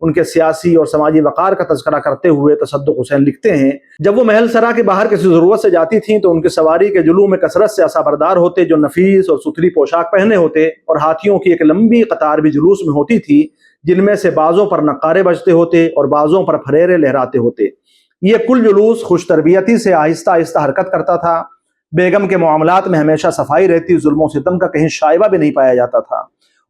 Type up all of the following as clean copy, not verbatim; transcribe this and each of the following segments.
ان کے سیاسی اور سماجی وقار کا تذکرہ کرتے ہوئے تصدق حسین لکھتے ہیں، جب وہ محل سرا کے باہر کسی ضرورت سے جاتی تھیں تو ان کی سواری کے جلوم میں کثرت سے عصابردار ہوتے جو نفیس اور ستھری پوشاک پہنے ہوتے، اور ہاتھیوں کی ایک لمبی قطار بھی جلوس میں ہوتی تھی، جن میں سے بعضوں پر نقارے بجتے ہوتے اور بعضوں پر پھریرے لہراتے ہوتے۔ یہ کل جلوس خوش تربیتی سے آہستہ آہستہ حرکت کرتا تھا۔ بیگم کے معاملات میں ہمیشہ صفائی رہتی، ظلم و ستم کا کہیں شائبہ بھی نہیں پایا جاتا تھا۔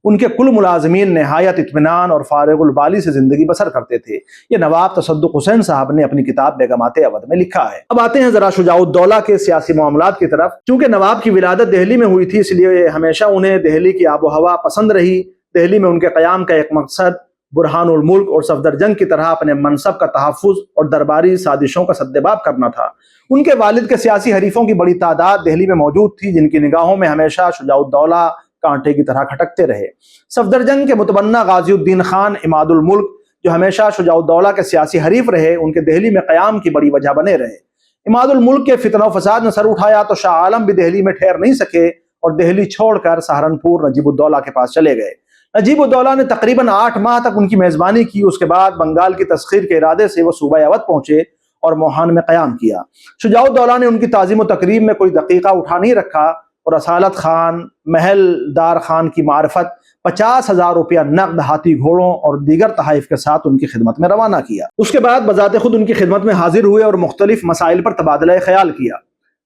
ان کے کل ملازمین نہایت اطمینان اور فارغ البالی سے زندگی بسر کرتے تھے۔ یہ نواب تصدق حسین صاحب نے اپنی کتاب بیگمات اودھ میں لکھا ہے۔ اب آتے ہیں ذرا شجاع الدولہ کے سیاسی معاملات کی طرف۔ چونکہ نواب کی ولادت دہلی میں ہوئی تھی، اس لیے ہمیشہ انہیں دہلی کی آب و ہوا پسند رہی۔ دہلی میں ان کے قیام کا ایک مقصد برہان الملک اور صفدرجنگ کی طرح اپنے منصب کا تحفظ اور درباری سازشوں کا سدباب کرنا تھا۔ ان کے والد کے سیاسی حریفوں کی بڑی تعداد دہلی میں موجود تھی، جن کی نگاہوں میں ہمیشہ شجاع الدولہ کانٹے کی طرح کھٹکتے رہے۔ صفدرجنگ کے متبنہ غازی الدین خان عماد الملک، جو ہمیشہ شجاع الدولہ کے سیاسی حریف رہے، ان کے دہلی میں قیام کی بڑی وجہ بنے رہے۔ عماد الملک کے فتنہ و فساد نے سر اٹھایا تو شاہ عالم بھی دہلی میں ٹھہر نہیں سکے اور دہلی چھوڑ کر سہارنپور نجیب الدولہ کے پاس چلے گئے۔ نجیب الدولہ نے تقریباً 8 ماہ تک ان کی میزبانی کی۔ اس کے بعد بنگال کی تسخیر کے ارادے سے وہ صوبہ اودھ پہنچے اور موہان میں قیام کیا۔ شجاع الدولہ نے ان کی تعظیم و تکریم میں کوئی دقیقہ اٹھا نہیں رکھا اور اصالت خان، محل دار خان کی معرفت 50,000 روپیہ نقد، ہاتھی گھوڑوں اور دیگر تحائف کے ساتھ ان کی خدمت میں روانہ کیا۔ اس کے بعد بذات خود ان کی خدمت میں حاضر ہوئے اور مختلف مسائل پر تبادلہ خیال کیا۔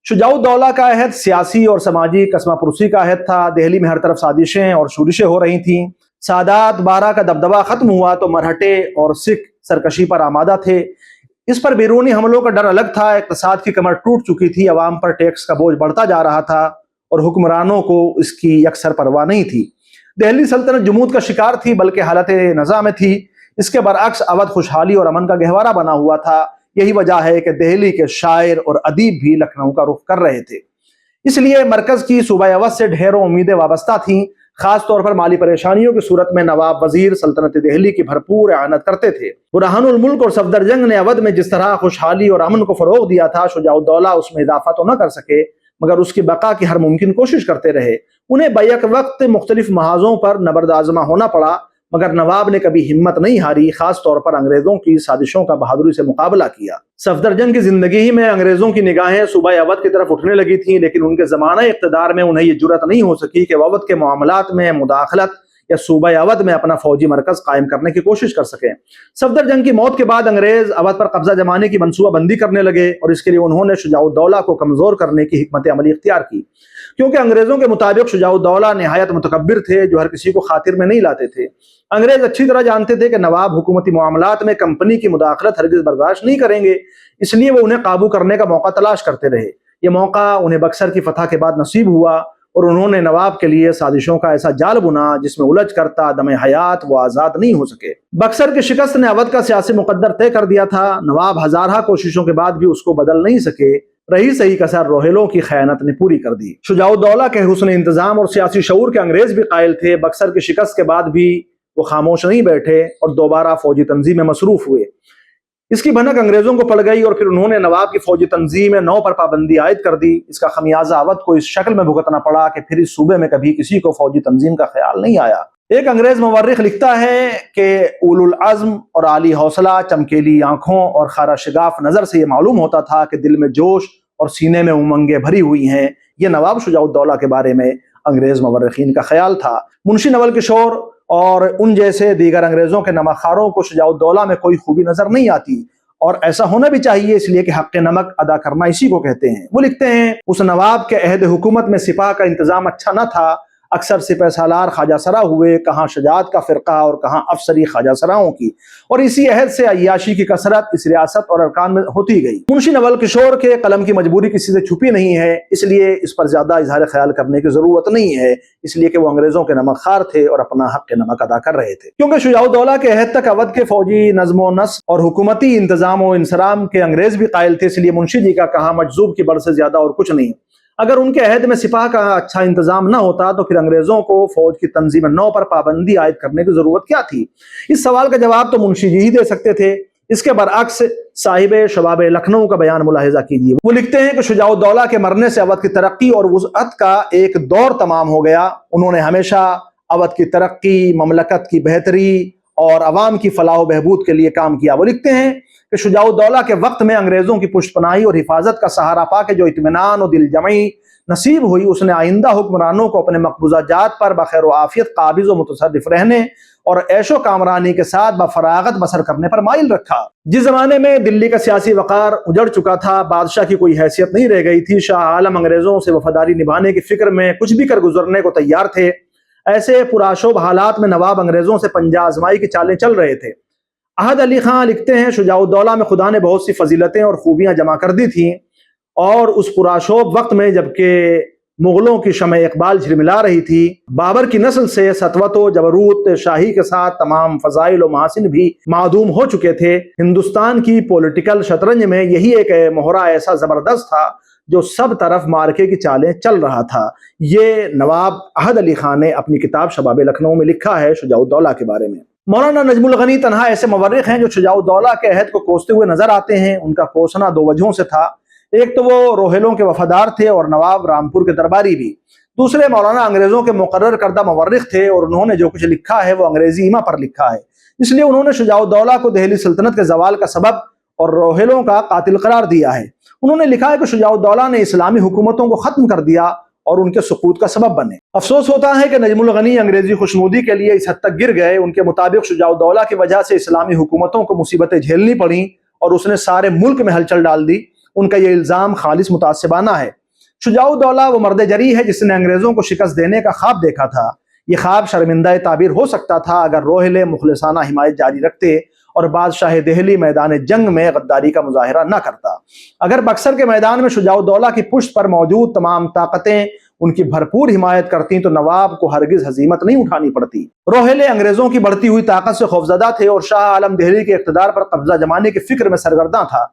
شجاع الدولہ کا عہد سیاسی اور سماجی کسمہ پرسی کا عہد تھا۔ دہلی میں ہر طرف سازشیں اور شورشیں ہو رہی تھیں۔ سادات بارہ کا دبدبہ ختم ہوا تو مرہٹے اور سکھ سرکشی پر آمادہ تھے۔ اس پر بیرونی حملوں کا ڈر الگ تھا۔ اقتصاد کی کمر ٹوٹ چکی تھی، عوام پر ٹیکس کا بوجھ بڑھتا جا رہا تھا اور حکمرانوں کو اس کی یکسر پرواہ نہیں تھی۔ دہلی سلطنت جمود کا شکار تھی، بلکہ حالت نزاع میں تھی۔ اس کے برعکس اودھ خوشحالی اور امن کا گہوارہ بنا ہوا تھا۔ یہی وجہ ہے کہ دہلی کے شاعر اور ادیب بھی لکھنؤ کا رخ کر رہے تھے۔ اس لیے مرکز کی صوبہ اودھ سے ڈھیروں امیدیں وابستہ تھیں۔ خاص طور پر مالی پریشانیوں کی صورت میں نواب وزیر سلطنت دہلی کی بھرپور اعانت کرتے تھے۔ برہان الملک اور صفدرجنگ نے اودھ میں جس طرح خوشحالی اور امن کو فروغ دیا تھا، شجاع الدولہ اس میں اضافہ تو نہ کر سکے مگر اس کی بقا کی ہر ممکن کوشش کرتے رہے۔ انہیں بیک وقت مختلف محاذوں پر نبرد آزما ہونا پڑا، مگر نواب نے کبھی ہمت نہیں ہاری، خاص طور پر انگریزوں کی سازشوں کا بہادری سے مقابلہ کیا۔ صفدرجنگ کی زندگی ہی میں انگریزوں کی نگاہیں صوبہ اودھ کی طرف اٹھنے لگی تھیں، لیکن ان کے زمانہ اقتدار میں انہیں یہ جرأت نہیں ہو سکی کہ اودھ کے معاملات میں مداخلت یا صوبہ اودھ میں اپنا فوجی مرکز قائم کرنے کی کوشش کر سکیں۔ صفدرجنگ کی موت کے بعد انگریز اودھ پر قبضہ جمانے کی منصوبہ بندی کرنے لگے اور اس کے لیے انہوں نے شجاع الدولہ کو کمزور کرنے کی حکمت عملی اختیار کی، کیونکہ انگریزوں کے مطابق شجاع الدولہ نہایت متکبر تھے جو ہر کسی کو خاطر میں نہیں لاتے تھے۔ انگریز اچھی طرح جانتے تھے کہ نواب حکومتی معاملات میں کمپنی کی مداخلت ہرگز برداشت نہیں کریں گے، اس لیے وہ انہیں قابو کرنے کا موقع تلاش کرتے رہے۔ یہ موقع انہیں بکسر کی فتح کے بعد نصیب ہوا اور انہوں نے نواب کے لیے سازشوں کا ایسا جال بنا جس میں الجھ کرتا دم حیات وہ آزاد نہیں ہو سکے۔ بکسر کی شکست نے اودھ کا سیاسی مقدر طے کر دیا تھا۔ نواب ہزارہ کوششوں کے بعد بھی اس کو بدل نہیں سکے۔ رہی صحیح کسر روہیلوں کی خیانت نے پوری کر دی۔ شجاع الدولہ کے حسن انتظام اور سیاسی شعور کے انگریز بھی قائل تھے۔ بکسر کی شکست کے بعد بھی وہ خاموش نہیں بیٹھے اور دوبارہ فوجی تنظیم میں مصروف ہوئے۔ اس کی بھنک انگریزوں کو پڑ گئی اور پھر انہوں نے نواب کی فوجی تنظیم نو پر پابندی عائد کر دی۔ اس کا خمیازہ اودھ کو اس شکل میں بھگتنا پڑا کہ پھر اس صوبے میں کبھی کسی کو فوجی تنظیم کا خیال نہیں آیا۔ ایک انگریز مورخ لکھتا ہے کہ اولو العزم اور عالی حوصلہ، چمکیلی آنکھوں اور خارا شگاف نظر سے یہ معلوم ہوتا تھا کہ دل میں جوش اور سینے میں امنگیں بھری ہوئی ہیں۔ یہ نواب شجاع الدولہ کے بارے میں انگریز مورخین کا خیال تھا۔ منشی نول کشور اور ان جیسے دیگر انگریزوں کے نمک خاروں کو شجاع الدولہ میں کوئی خوبی نظر نہیں آتی، اور ایسا ہونا بھی چاہیے، اس لیے کہ حق نمک ادا کرنا اسی کو کہتے ہیں۔ وہ لکھتے ہیں اس نواب کے عہد حکومت میں سپاہ کا انتظام اچھا نہ تھا، اکثر سپہ سالار خواجہ سرا ہوئے، کہاں شجاعت کا فرقہ اور کہاں افسری خواجہ سراؤں کی، اور اسی عہد سے عیاشی کی کثرت اس ریاست اور ارکان میں ہوتی گئی۔ منشی نول کشور کے قلم کی مجبوری کسی سے چھپی نہیں ہے، اس لیے اس پر زیادہ اظہار خیال کرنے کی ضرورت نہیں ہے، اس لیے کہ وہ انگریزوں کے نمک خار تھے اور اپنا حق نمک ادا کر رہے تھے۔ کیونکہ شجاع الدولہ کے عہد تک اودھ کے فوجی نظم و نسق اور حکومتی انتظام و انصرام کے انگریز بھی قائل تھے، اس لیے منشی جی کا کہا مجذوب کی بڑھ سے زیادہ اور کچھ نہیں۔ اگر ان کے عہد میں سپاہ کا اچھا انتظام نہ ہوتا تو پھر انگریزوں کو فوج کی تنظیم نو پر پابندی عائد کرنے کی ضرورت کیا تھی؟ اس سوال کا جواب تو منشی جی ہی دے سکتے تھے۔ اس کے برعکس صاحب شباب لکھنؤ کا بیان ملاحظہ کیجیے۔ وہ لکھتے ہیں کہ شجاع الدولہ کے مرنے سے اودھ کی ترقی اور وسعت کا ایک دور تمام ہو گیا۔ انہوں نے ہمیشہ اودھ کی ترقی، مملکت کی بہتری اور عوام کی فلاح و بہبود کے لیے کام کیا۔ وہ لکھتے ہیں کہ شجاع الدولہ کے وقت میں انگریزوں کی پشت پناہی اور حفاظت کا سہارا پا کے جو اطمینان و دل جمعی نصیب ہوئی، اس نے آئندہ حکمرانوں کو اپنے مقبوضہ جات پر بخیر و عافیت قابض و متصرف رہنے اور عیش و کامرانی کے ساتھ بفراغت بسر کرنے پر مائل رکھا۔ جس زمانے میں دلی کا سیاسی وقار اجڑ چکا تھا، بادشاہ کی کوئی حیثیت نہیں رہ گئی تھی، شاہ عالم انگریزوں سے وفاداری نبھانے کی فکر میں کچھ بھی کر گزرنے کو تیار تھے، ایسے پرآشوب حالات میں نواب انگریزوں سے پنجہ آزمائی کی چالیں چل رہے تھے۔ احد علی خان لکھتے ہیں شجاع الدولہ میں خدا نے بہت سی فضیلتیں اور خوبیاں جمع کر دی تھیں، اور اس پرآشوب وقت میں جبکہ مغلوں کی شمع اقبال جھلملا رہی تھی، بابر کی نسل سے سطوت و جبروت شاہی کے ساتھ تمام فضائل و محاسن بھی معدوم ہو چکے تھے۔ ہندوستان کی پولیٹیکل شطرنج میں یہی ایک مہرہ ایسا زبردست تھا جو سب طرف مارکے کی چالیں چل رہا تھا۔ یہ نواب احد علی خان نے اپنی کتاب شباب لکھنؤ میں لکھا ہے شجاع الدولہ کے بارے میں۔ مولانا نجم الغنی تنہا ایسے مورخ ہیں جو شجاع الدولہ کے عہد کو کوستے ہوئے نظر آتے ہیں۔ ان کا کوسنا دو وجہوں سے تھا، ایک تو وہ روہیلوں کے وفادار تھے اور نواب رامپور کے درباری بھی، دوسرے مولانا انگریزوں کے مقرر کردہ مورخ تھے اور انہوں نے جو کچھ لکھا ہے وہ انگریزی ایما پر لکھا ہے، اس لیے انہوں نے شجاع الدولہ کو دہلی سلطنت کے زوال کا سبب اور روہیلوں کا قاتل قرار دیا ہے۔ انہوں نے لکھا ہے کہ شجاع الدولہ نے اسلامی حکومتوں کو ختم کر دیا اور ان کے سقوط کا سبب بنے۔ افسوس ہوتا ہے کہ نجم الغنی انگریزی خوشنودی کے لیے اس حد تک گر گئے۔ ان کے مطابق شجاع الدولہ کی وجہ سے اسلامی حکومتوں کو مصیبتیں جھیلنی پڑیں اور اس نے سارے ملک میں ہلچل ڈال دی۔ ان کا یہ الزام خالص متعصبانہ ہے۔ شجاع الدولہ وہ مرد جری ہے جس نے انگریزوں کو شکست دینے کا خواب دیکھا تھا۔ یہ خواب شرمندہ تعبیر ہو سکتا تھا اگر روہیلے مخلصانہ حمایت جاری رکھتے اور بادشاہ دہلی میدان جنگ میں غداری کا مظاہرہ نہ کرتا۔ اگر بکسر کے میدان میں شجاع الدولہ کی پشت پر موجود تمام طاقتیں ان کی بھرپور حمایت کرتی تو نواب کو ہرگز ہزیمت نہیں اٹھانی پڑتی۔ روہیلے انگریزوں کی بڑھتی ہوئی طاقت سے خوفزدہ تھے اور شاہ عالم دہلی کے اقتدار پر قبضہ جمانے کی فکر میں سرگرداں تھا،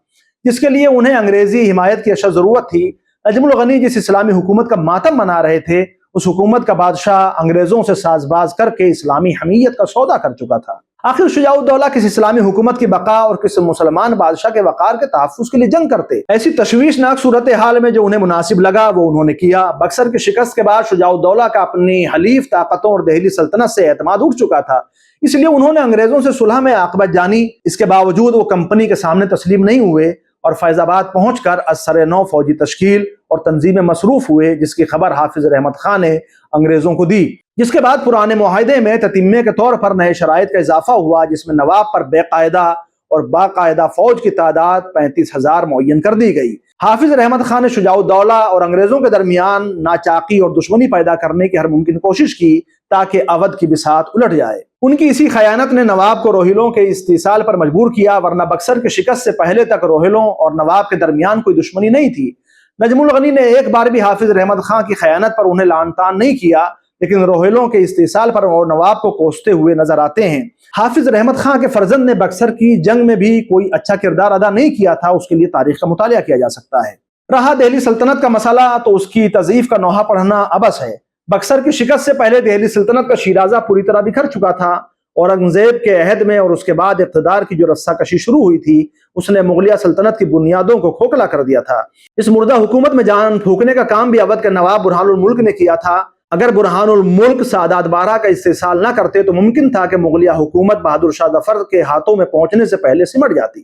جس کے لیے انہیں انگریزی حمایت کی اشد ضرورت تھی۔ نجم الغنی جس اسلامی حکومت کا ماتم منا رہے تھے، اس حکومت کا بادشاہ انگریزوں سے ساز باز کر کے اسلامی حمیت کا سودا کر چکا تھا۔ آخر شجاع الدولہ کس اسلامی حکومت کی بقا اور کس مسلمان بادشاہ کے وقار کے تحفظ کے لیے جنگ کرتے؟ ایسی تشویشناک صورتحال میں جو انہیں مناسب لگا وہ انہوں نے کیا۔ بکسر کی شکست کے بعد شجاع الدولہ کا اپنی حلیف طاقتوں اور دہلی سلطنت سے اعتماد اٹھ چکا تھا، اس لیے انہوں نے انگریزوں سے صلح میں عاقبت جانی۔ اس کے باوجود وہ کمپنی کے سامنے تسلیم نہیں ہوئے اور فیض آباد پہنچ کر از سر نو فوجی تشکیل اور تنظیم میں مصروف ہوئے، جس کی خبر حافظ رحمت خان نے انگریزوں کو دی۔ جس کے بعد پرانے معاہدے میں تتمے کے طور پر نئے شرائط کا اضافہ ہوا، جس میں نواب پر بے قاعدہ اور باقاعدہ فوج کی تعداد 35,000 معین کر دی گئی۔ حافظ رحمت خان نے شجاع الدولہ اور انگریزوں کے درمیان ناچاقی اور دشمنی پیدا کرنے کی ہر ممکن کوشش کی تاکہ اودھ کی بساط الٹ جائے۔ ان کی اسی خیانت نے نواب کو روہیلوں کے استحصال پر مجبور کیا، ورنہ بکسر کی شکست سے پہلے تک روہیلوں اور نواب کے درمیان کوئی دشمنی نہیں تھی۔ نجم الغنی نے ایک بار بھی حافظ رحمت خان کی خیانت پر انہیں لعن طعن نہیں کیا، لیکن روہیلوں کے استحصال پر وہ نواب کو کوستے ہوئے نظر آتے ہیں۔ حافظ رحمت خان کے فرزند نے بکسر کی جنگ میں بھی کوئی اچھا کردار ادا نہیں کیا تھا، اس کے لیے تاریخ کا مطالعہ کیا جا سکتا ہے۔ رہا دہلی سلطنت کا مسئلہ تو اس کی تضعیف کا نوحہ پڑھنا عبث ہے۔ بکسر کی شکست سے پہلے دہلی سلطنت کا شیرازہ پوری طرح بکھر چکا تھا۔ اورنگزیب کے عہد میں اور اس کے بعد اقتدار کی جو رسہ کشی شروع ہوئی تھی، اس نے مغلیہ سلطنت کی بنیادوں کو کھوکھلا کر دیا تھا۔ اس مردہ حکومت میں جان پھونکنے کا کام بھی اودھ کے نواب برہان الملک نے کیا تھا۔ اگر برہان الملک سعادات بارہ کا استحصال نہ کرتے تو ممکن تھا کہ مغلیہ حکومت بہادر شاہ ظفر کے ہاتھوں میں پہنچنے سے پہلے سمٹ جاتی،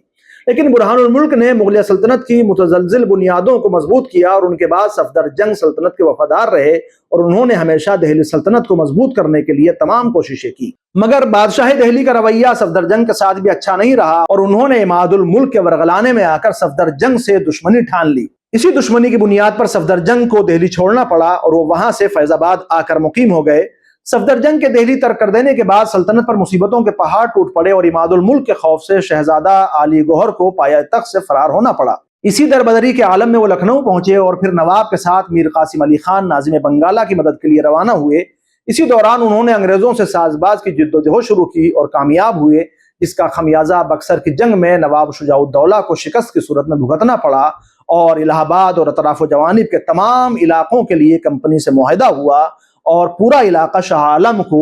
لیکن برہان الملک نے مغلیہ سلطنت کی متزلزل بنیادوں کو مضبوط کیا اور ان کے بعد صفدر جنگ سلطنت کے وفادار رہے، اور انہوں نے ہمیشہ دہلی سلطنت کو مضبوط کرنے کے لیے تمام کوششیں کی۔ مگر بادشاہ دہلی کا رویہ صفدر جنگ کے ساتھ بھی اچھا نہیں رہا اور انہوں نے عماد الملک کے ورغلانے میں آ کر صفدر جنگ سے دشمنی ٹھان لی۔ اسی دشمنی کی بنیاد پر صفدر جنگ کو دہلی چھوڑنا پڑا اور وہ وہاں سے فیض آباد آ کر مقیم ہو گئے۔ صفدر جنگ کے دہلی ترک کر دینے کے بعد سلطنت پر مصیبتوں کے پہاڑ ٹوٹ پڑے اور عماد الملک کے خوف سے شہزادہ علی گوہر کو پایہ تخت سے فرار ہونا پڑا۔ اسی دربدری کے عالم میں وہ لکھنؤ پہنچے اور پھر نواب کے ساتھ میر قاسم علی خان ناظم بنگالہ کی مدد کے لیے روانہ ہوئے۔ اسی دوران انہوں نے انگریزوں سے ساز باز کی جد و جہد شروع کی اور کامیاب ہوئے، جس کا خمیازہ بکسر کی جنگ میں نواب شجاع الدولہ کو شکست کی صورت میں بھگتنا پڑا اور الہ آباد اور اطراف و جوانب کے تمام علاقوں کے لیے کمپنی سے معاہدہ ہوا اور پورا علاقہ شاہ عالم کو